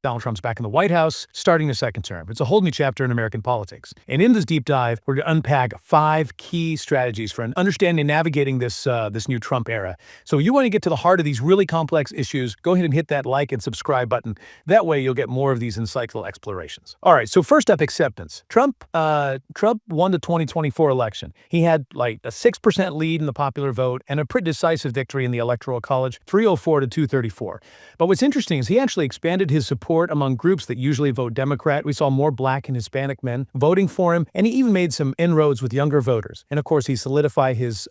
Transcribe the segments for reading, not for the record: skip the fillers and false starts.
Donald Trump's back in the White House, starting a second term. It's a whole new chapter in American politics. And in this deep dive, we're going to unpack 5 key strategies for understanding and navigating this new Trump era. So you want to get to the heart of these really complex issues, go ahead and hit that like and subscribe button. That way you'll get more of these insightful explorations. All right, so first up, acceptance. Trump won the 2024 election. He had like a 6% lead in the popular vote and a pretty decisive victory in the Electoral College, 304 to 234. But what's interesting is he actually expanded his support among groups that usually vote Democrat. We saw more Black and Hispanic men voting for him, and he even made some inroads with younger voters. And of course, he solidified his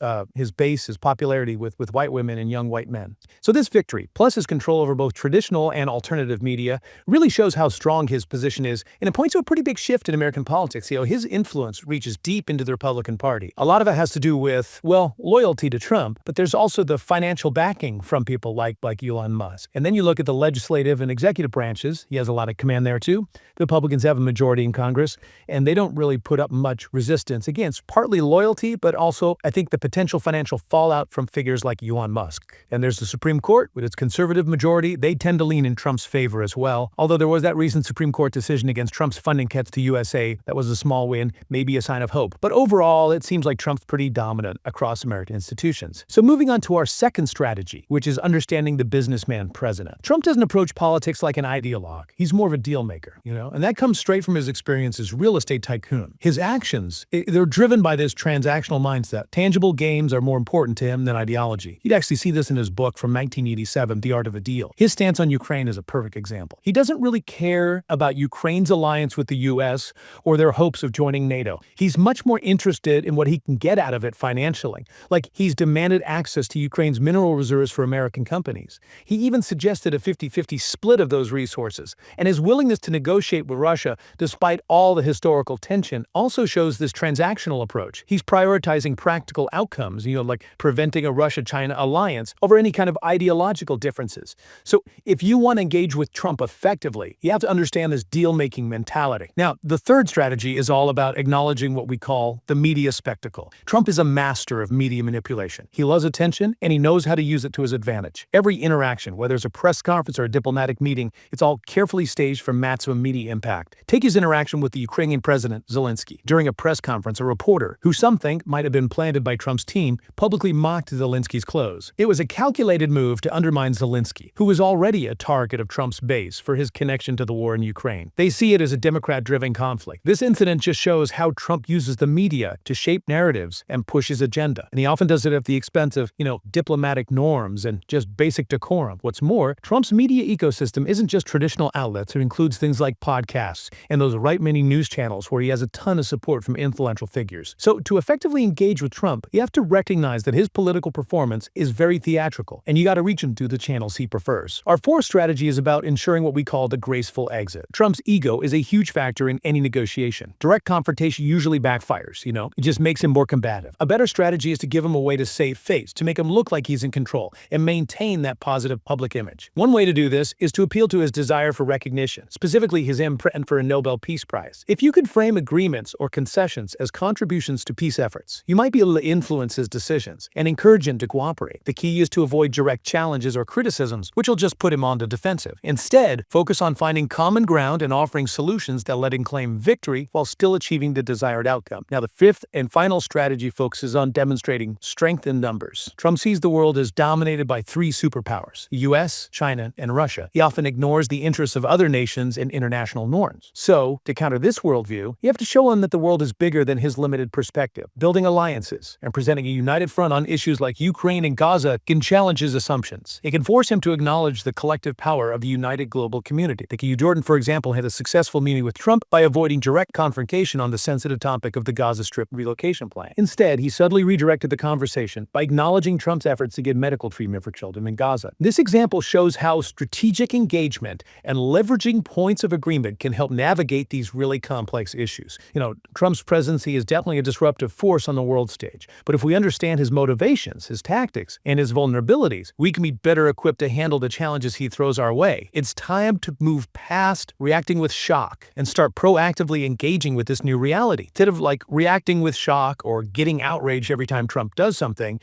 base, his popularity with white women and young white men. So this victory, plus his control over both traditional and alternative media, really shows how strong his position is, and it points to a pretty big shift in American politics. His influence reaches deep into the Republican Party. A lot of it has to do with, well, loyalty to Trump, but there's also the financial backing from people like Elon Musk. And then you look at the legislative and executive branches. He has a lot of command there too. The Republicans have a majority in Congress, and they don't really put up much resistance against partly loyalty, but also, I think, the potential financial fallout from figures like Elon Musk. And there's the Supreme Court with its conservative majority. They tend to lean in Trump's favor as well. Although there was that recent Supreme Court decision against Trump's funding cuts to USA, that was a small win, maybe a sign of hope. But overall, it seems like Trump's pretty dominant across American institutions. So moving on to our second strategy, which is understanding the businessman president. Trump doesn't approach politics like an ideologue. He's more of a deal maker, and that comes straight from his experience as real estate tycoon. His actions, they're driven by this transactional mindset. Tangible gains are more important to him than ideology. You'd actually see this in his book from 1987, The Art of a Deal. His stance on Ukraine is a perfect example. He doesn't really care about Ukraine's alliance with the U.S. or their hopes of joining NATO. He's much more interested in what he can get out of it financially. Like, he's demanded access to Ukraine's mineral reserves for American companies. He even suggested a 50-50 split of those resources. And his willingness to negotiate with Russia, despite all the historical tension, also shows this transactional approach. He's prioritizing practical outcomes, like preventing a Russia-China alliance over any kind of ideological differences. So if you want to engage with Trump effectively, you have to understand this deal-making mentality. Now, the third strategy is all about acknowledging what we call the media spectacle. Trump is a master of media manipulation. He loves attention, and he knows how to use it to his advantage. Every interaction, whether it's a press conference or a diplomatic meeting, it's all carefully staged for maximum media impact. Take his interaction with the Ukrainian president, Zelensky. During a press conference, a reporter, who some think might have been planted by Trump's team, publicly mocked Zelensky's clothes. It was a calculated move to undermine Zelensky, who was already a target of Trump's base for his connection to the war in Ukraine. They see it as a Democrat-driven conflict. This incident just shows how Trump uses the media to shape narratives and push his agenda. And he often does it at the expense of, diplomatic norms and just basic decorum. What's more, Trump's media ecosystem isn't just traditional outlets. It includes things like podcasts and those right-leaning news channels where he has a ton of support from influential figures. So to effectively engage with Trump, you have to recognize that his political performance is very theatrical, and you got to reach him through the channels he prefers. Our fourth strategy is about ensuring what we call the graceful exit. Trump's ego is a huge factor in any negotiation. Direct confrontation usually backfires, it just makes him more combative. A better strategy is to give him a way to save face, to make him look like he's in control, and maintain that positive public image. One way to do this is to appeal to his desire for recognition, specifically his imprint for a Nobel Peace Prize. If you could frame agreements or concessions as contributions to peace efforts, you might be able to influence his decisions and encourage him to cooperate. The key is to avoid direct challenges or criticisms, which will just put him on the defensive. Instead, focus on finding common ground and offering solutions that let him claim victory while still achieving the desired outcome. Now, the fifth and final strategy focuses on demonstrating strength in numbers. Trump sees the world as dominated by 3 superpowers: the US, China, and Russia. He often ignores the interests of other nations and international norms. So, to counter this worldview, you have to show him that the world is bigger than his limited perspective. Building alliances and presenting a united front on issues like Ukraine and Gaza can challenge his assumptions. It can force him to acknowledge the collective power of the united global community. Jordan, for example, had a successful meeting with Trump by avoiding direct confrontation on the sensitive topic of the Gaza Strip relocation plan. Instead, he subtly redirected the conversation by acknowledging Trump's efforts to get medical treatment for children in Gaza. This example shows how strategic engagement and leveraging points of agreement can help navigate these really complex issues. Trump's presidency is definitely a disruptive force on the world stage, but if we understand his motivations, his tactics, and his vulnerabilities, we can be better equipped to handle the challenges he throws our way. It's time to move past reacting with shock and start proactively engaging with this new reality. Instead of reacting with shock or getting outraged every time Trump does something,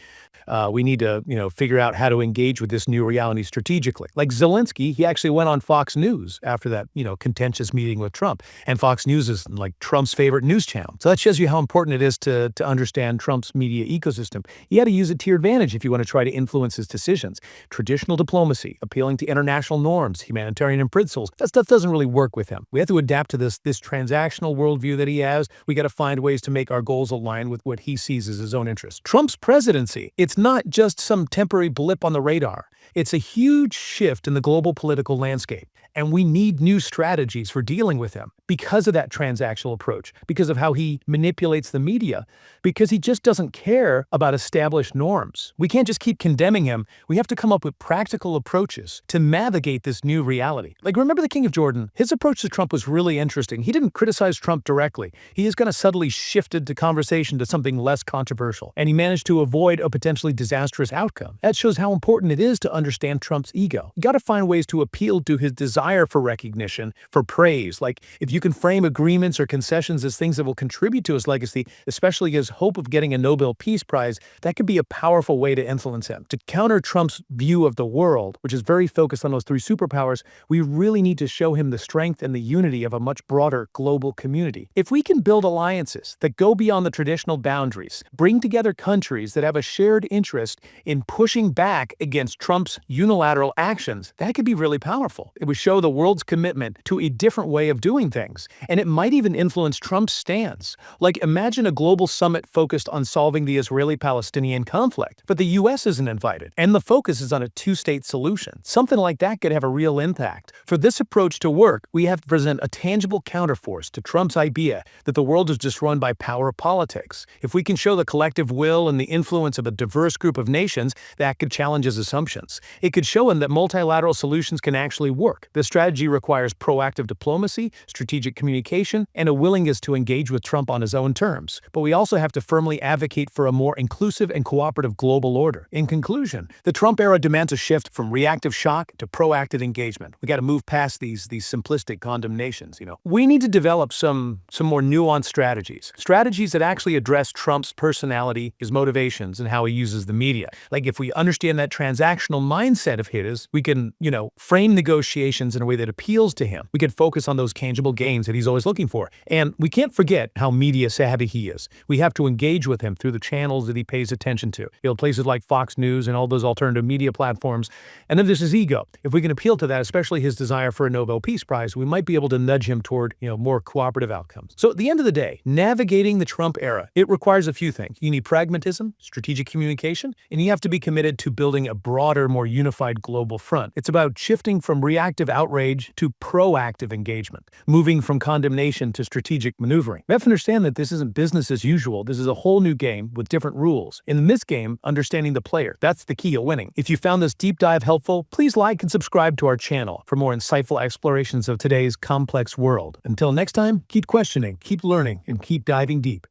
we need to, figure out how to engage with this new reality strategically. Like Zelensky, he actually went on Fox Fox News after that, contentious meeting with Trump. And Fox News is like Trump's favorite news channel. So that shows you how important it is to understand Trump's media ecosystem. You got to use it to your advantage if you want to try to influence his decisions. Traditional diplomacy, appealing to international norms, humanitarian principles, that stuff doesn't really work with him. We have to adapt to this transactional worldview that he has. We got to find ways to make our goals align with what he sees as his own interests. Trump's presidency, it's not just some temporary blip on the radar. It's a huge shift in the global political landscape, and we need new strategies for dealing with him because of that transactional approach, because of how he manipulates the media, because he just doesn't care about established norms. We can't just keep condemning him. We have to come up with practical approaches to navigate this new reality. Like, remember the King of Jordan? His approach to Trump was really interesting. He didn't criticize Trump directly. He just kind of subtly shifted the conversation to something less controversial, and he managed to avoid a potentially disastrous outcome. That shows how important it is to understand Trump's ego. You got to find ways to appeal to his desire for recognition, for praise. Like, if you can frame agreements or concessions as things that will contribute to his legacy, especially his hope of getting a Nobel Peace Prize, that could be a powerful way to influence him. To counter Trump's view of the world, which is very focused on those three superpowers, we really need to show him the strength and the unity of a much broader global community. If we can build alliances that go beyond the traditional boundaries, bring together countries that have a shared interest in pushing back against Trump's unilateral actions, that could be really powerful. It would show the world's commitment to a different way of doing things, and it might even influence Trump's stance. Like, imagine a global summit focused on solving the Israeli-Palestinian conflict, but the US isn't invited, and the focus is on a two-state solution. Something like that could have a real impact. For this approach to work, we have to present a tangible counterforce to Trump's idea that the world is just run by power politics. If we can show the collective will and the influence of a diverse group of nations, that could challenge his assumptions. It could show him that multilateral solutions can actually work. This strategy requires proactive diplomacy, strategic communication, and a willingness to engage with Trump on his own terms. But we also have to firmly advocate for a more inclusive and cooperative global order. In conclusion, the Trump era demands a shift from reactive shock to proactive engagement. We got to move past these simplistic condemnations. We need to develop some more nuanced strategies that actually address Trump's personality, his motivations, and how he uses the media. Like, if we understand that transactional mindset of his, we can, frame negotiations in a way that appeals to him. We could focus on those tangible gains that he's always looking for. And we can't forget how media savvy he is. We have to engage with him through the channels that he pays attention to. Places like Fox News and all those alternative media platforms. And then there's his ego. If we can appeal to that, especially his desire for a Nobel Peace Prize, we might be able to nudge him toward, more cooperative outcomes. So at the end of the day, navigating the Trump era, it requires a few things. You need pragmatism, strategic communication, and you have to be committed to building a broader, more unified global front. It's about shifting from reactive outrage to proactive engagement, moving from condemnation to strategic maneuvering. We have to understand that this isn't business as usual. This is a whole new game with different rules. In this game, understanding the player, that's the key of winning. If you found this deep dive helpful, please like and subscribe to our channel for more insightful explorations of today's complex world. Until next time, keep questioning, keep learning, and keep diving deep.